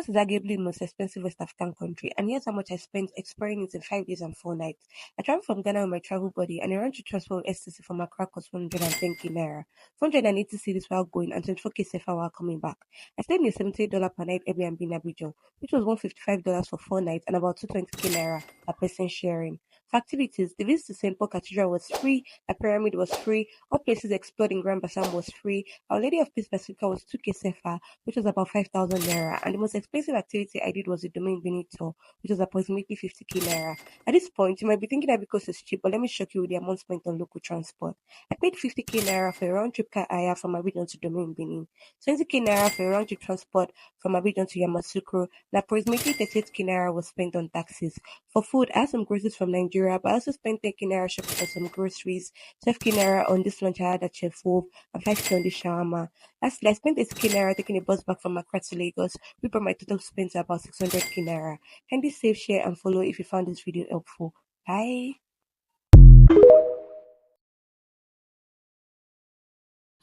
Lagos is arguably the most expensive West African country, and here's how much I spent exploring it in 5 days and 4 nights. I traveled from Ghana with my travel buddy, and I ran to transport with STC from Accra cost 110k naira, 480 cities while going, and 24k CFA while coming back. I stayed in a $78 per night Airbnb in Abidjan, which was $155 for 4 nights and about 220k naira per person sharing. For activities, the visit to St. Paul Cathedral was free, the pyramid was free, all places explored in Grand Bassam was free, Our Lady of Peace Basilica was 2k CFA, which was about 5,000 naira, and the most expensive activity I did was the Domain Benin tour, which was approximately 50k naira. At this point, you might be thinking that because it's cheap, but let me shock you with the amount spent on local transport. I paid 50k naira for a round trip car hire from Abidjan to Domain Benin, 20k naira for a round trip transport from Abidjan to Yamoussoukro, and approximately 38k naira was spent on taxis. For food, I had some groceries from Nigeria, but I also spent 10k naira shopping for some groceries, 12k naira on this lunch I had at Chef Wolf, and 5k on this shawarma. Lastly, I spent 80k naira taking a bus back from Accra to Lagos, which brought my total spend to about 600k naira. Kindly save, share, and follow if you found this video helpful. Bye.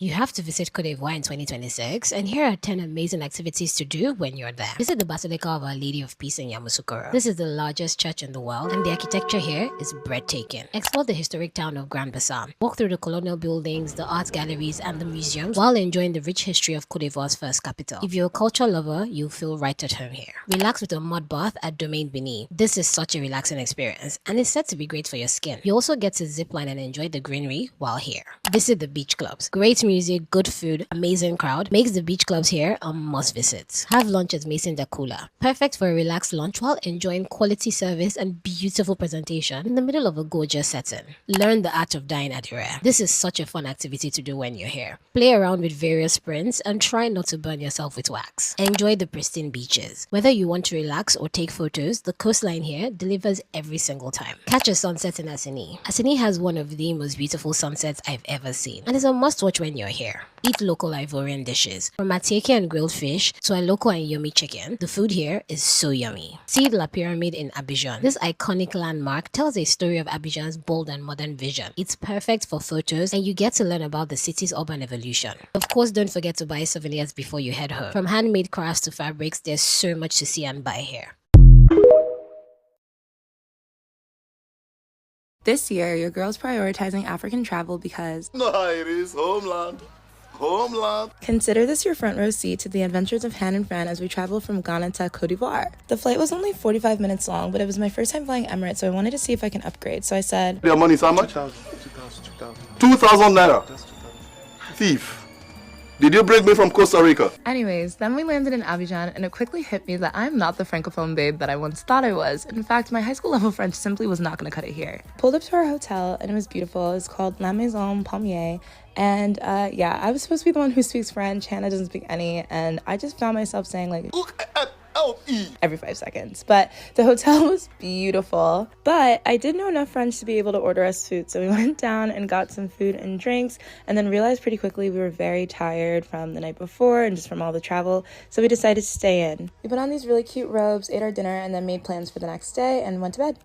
You have to visit Cote d'Ivoire in 2026, and here are 10 amazing activities to do when you're there. Visit the Basilica of Our Lady of Peace in Yamoussoukro. This is the largest church in the world, and the architecture here is breathtaking. Explore the historic town of Grand Bassam. Walk through the colonial buildings, the art galleries, and the museums while enjoying the rich history of Cote d'Ivoire's first capital. If you're a culture lover, you'll feel right at home here. Relax with a mud bath at Domain Benin. This is such a relaxing experience, and it's said to be great for your skin. You also get to zip line and enjoy the greenery while here. Visit the beach clubs. Great music, good food, amazing crowd makes the beach clubs here a must visit. Have lunch at Mason Dakula. Perfect for a relaxed lunch while enjoying quality service and beautiful presentation in the middle of a gorgeous setting. Learn the art of dyeing adire. This is such a fun activity to do when you're here. Play around with various prints and try not to burn yourself with wax. Enjoy the pristine beaches. Whether you want to relax or take photos, the coastline here delivers every single time. Catch a sunset in Asini. Asini has one of the most beautiful sunsets I've ever seen, and is a must watch when you're here. Eat local Ivorian dishes. From atake and grilled fish to a local and yummy chicken, the food here is so yummy. See La Pyramid in Abidjan. This iconic landmark tells a story of Abidjan's bold and modern vision. It's perfect for photos, and you get to learn about the city's urban evolution. Of course, don't forget to buy souvenirs before you head home. From handmade crafts to fabrics, there's so much to see and buy here. This year, your girl's prioritizing African travel because it is homeland. Homeland. Consider this your front row seat to the adventures of Han and Fran as we travel from Ghana to Cote d'Ivoire. The flight was only 45 minutes long, but it was my first time flying Emirates, so I wanted to see if I can upgrade. So I said, Their money is how much? 2,000 naira. Thief. Did you bring me from Costa Rica? Anyways, then we landed in Abidjan, and it quickly hit me that I'm not the francophone babe that I once thought I was. In fact, my high school level French simply was not going to cut it here. Pulled up to our hotel, and it was beautiful. It's called La Maison Palmier. And yeah, I was supposed to be the one who speaks French. Hannah doesn't speak any, and I just found myself saying like every 5 seconds. But the hotel was beautiful. But I did know enough French to be able to order us food, so we went down and got some food and drinks, and then realized pretty quickly we were very tired from the night before and just from all the travel, so we decided to stay in. We put on these really cute robes, ate our dinner, and then made plans for the next day and went to bed.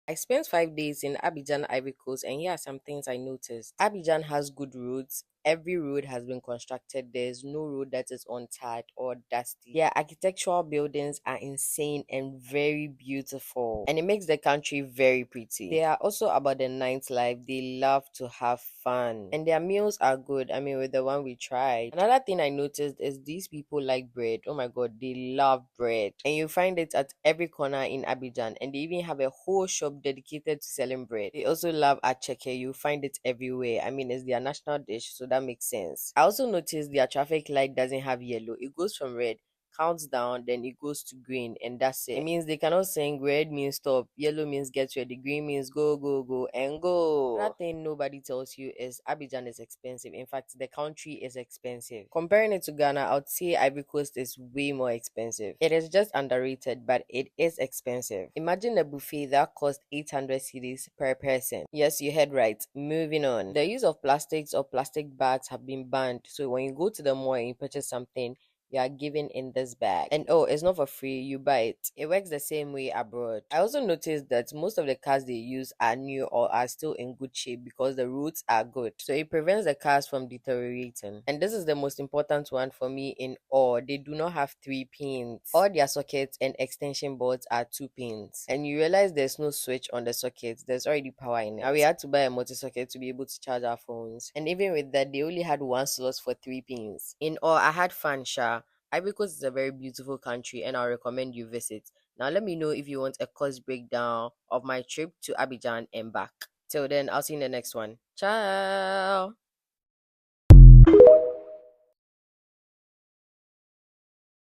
I spent 5 days in Abidjan, Ivory Coast, and here are some things I noticed. Abidjan has good roads. Every road has been constructed. There's no road that is untarred or dusty. Their architectural buildings are insane and very beautiful, and it makes the country very pretty. They are also about the nightlife. They love to have fun, and their meals are good. I mean, with the one we tried. Another thing I noticed is these people like bread. Oh my god, they love bread, and you find it at every corner in Abidjan, and they even have a whole shop dedicated to selling bread. They also love acheke. You find it everywhere. I mean, it's their national dish, so that makes sense. I also noticed their traffic light doesn't have yellow. It goes from red, counts down, then it goes to green, and that's it. It means they cannot sing red means stop, yellow means get ready, green means go, go, go, and go. Another thing nobody tells you is Abidjan is expensive. In fact, the country is expensive. Comparing it to Ghana, I would say Ivory Coast is way more expensive. It is just underrated, but it is expensive. Imagine a buffet that costs 800 cedis per person. Yes, you heard right. Moving on. The use of plastics or plastic bags have been banned, so when you go to the mall and you purchase something, you are given in this bag. And oh, it's not for free, you buy it. It works the same way abroad. I also noticed that most of the cars they use are new or are still in good shape because the roads are good. So it prevents the cars from deteriorating. And this is the most important one for me in all. They do not have 3 pins. All their sockets and extension boards are 2 pins. And you realize there's no switch on the sockets. There's already power in it. And we had to buy a multi-socket to be able to charge our phones. And even with that, they only had one slot for 3 pins. In all, I had fun, Sha. Ivory Coast is a very beautiful country and I recommend you visit. Now let me know if you want a cost breakdown of my trip to Abidjan and back. Till then, I'll see you in the next one. Ciao!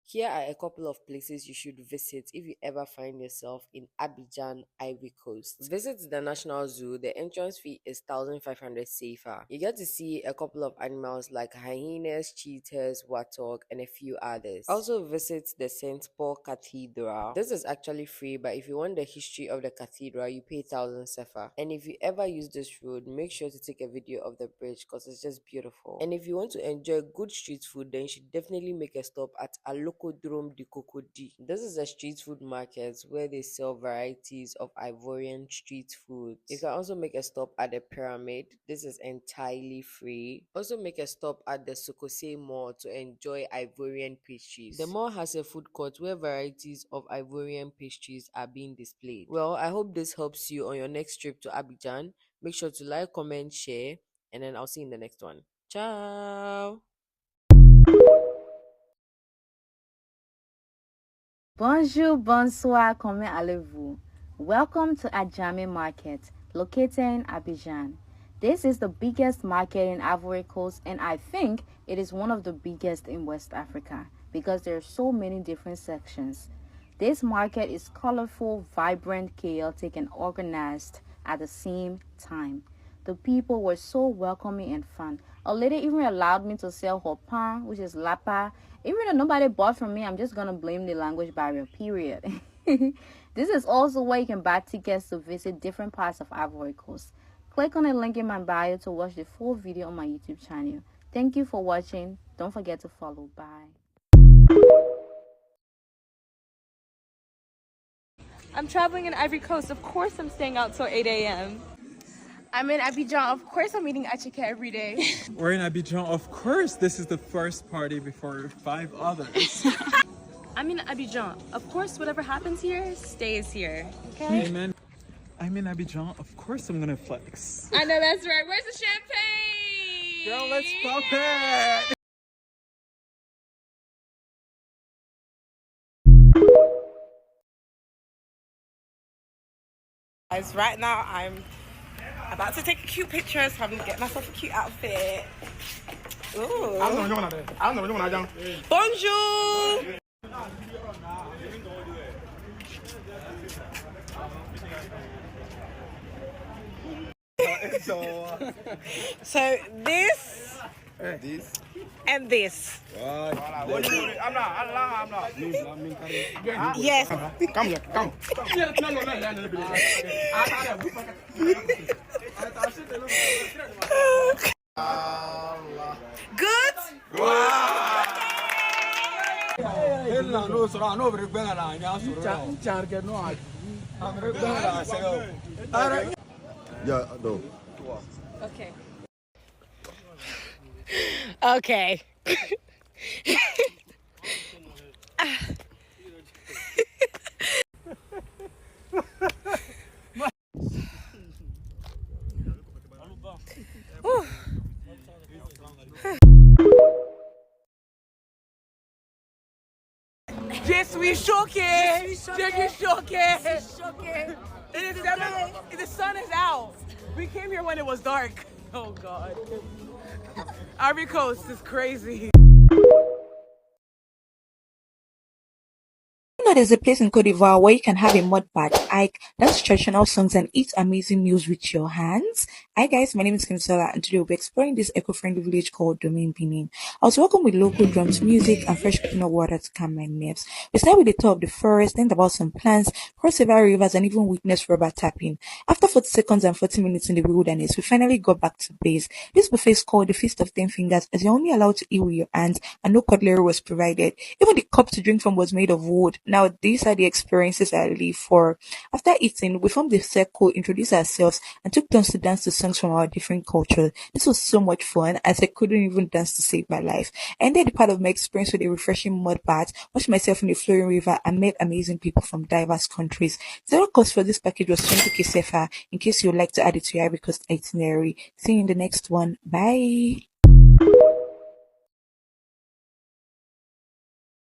Here are a couple of places you should visit if you ever find yourself in Abidjan, Ivory Coast. Visit the National Zoo. The entrance fee is 1,500 CFA. You get to see a couple of animals like hyenas, cheetahs, warthog, and a few others. Also visit the St. Paul Cathedral. This is actually free, but if you want the history of the cathedral, you pay 1,000 CFA. And if you ever use this road, make sure to take a video of the bridge because it's just beautiful. And if you want to enjoy good street food, then you should definitely make a stop at Alocodrome de Cocody. This is a street food market where they sell varieties of Ivorian street food. You can also make a stop at the pyramid. This is entirely free. Also make a stop at the Sokose Mall to enjoy Ivorian pastries. The mall has a food court where varieties of Ivorian pastries are being displayed. Well, I hope this helps you on your next trip to Abidjan. Make sure to like, comment, share, and then I'll see you in the next one. Ciao! Bonjour, bonsoir, comment allez-vous? Welcome to Adjamé Market, located in Abidjan. This is the biggest market in Ivory Coast, and I think it is one of the biggest in West Africa because there are so many different sections. This market is colorful, vibrant, chaotic, and organized at the same time. The people were so welcoming and fun. A lady even allowed me to sell her pan, which is lapa. Even though nobody bought from me, I'm just going to blame the language barrier, period. This is also where you can buy tickets to visit different parts of Ivory Coast. Click on the link in my bio to watch the full video on my YouTube channel. Thank you for watching. Don't forget to follow. Bye. I'm traveling in Ivory Coast. Of course I'm staying out till 8 a.m. I'm in Abidjan. Of course I'm eating achike every day. We're in Abidjan. Of course, this is the first party before 5 others. I'm in Abidjan. Of course, whatever happens here stays here. Okay? Amen. I'm in Abidjan. Of course, I'm gonna flex. I know that's right. Where's the champagne? Girl, let's pop it! Guys, right now I'm about to take a cute picture, so I'm gonna get myself a cute outfit. Ooh. Bonjour! So this and this. Yes. Come here, come. Good? Yeah, no. Okay. Okay. Je suis choqué. Je suis choqué. It is 7. The sun is out. We came here when it was dark. Oh God. Ivory Coast is crazy. there's a place in Cote d'Ivoire where you can have a mud bath, hike, dance traditional songs, and eat amazing meals with your hands. Hi guys, my name is Kimsola, and today we'll be exploring this eco-friendly village called Domain Benin. I was welcomed with local drums, music, and fresh coconut water to calm my nerves. We started with the tour of the forest, think about some plants, crossed several rivers, and even witnessed rubber tapping. After 40 seconds and 40 minutes in the wilderness, we finally got back to base. This buffet is called the Feast of 10 Fingers, as you're only allowed to eat with your hands, and no cutlery was provided. Even the cup to drink from was made of wood. Now, these are the experiences I live for. After eating, we formed a circle, introduced ourselves, and took turns to dance to songs from our different cultures. This was so much fun, as I couldn't even dance to save my life. I ended the part of my experience with a refreshing mud bath, washed myself in a flowing river, and met amazing people from diverse countries. The total cost for this package was 20k CFA, in case you would like to add it to your Ivory Coast itinerary. See you in the next one. Bye.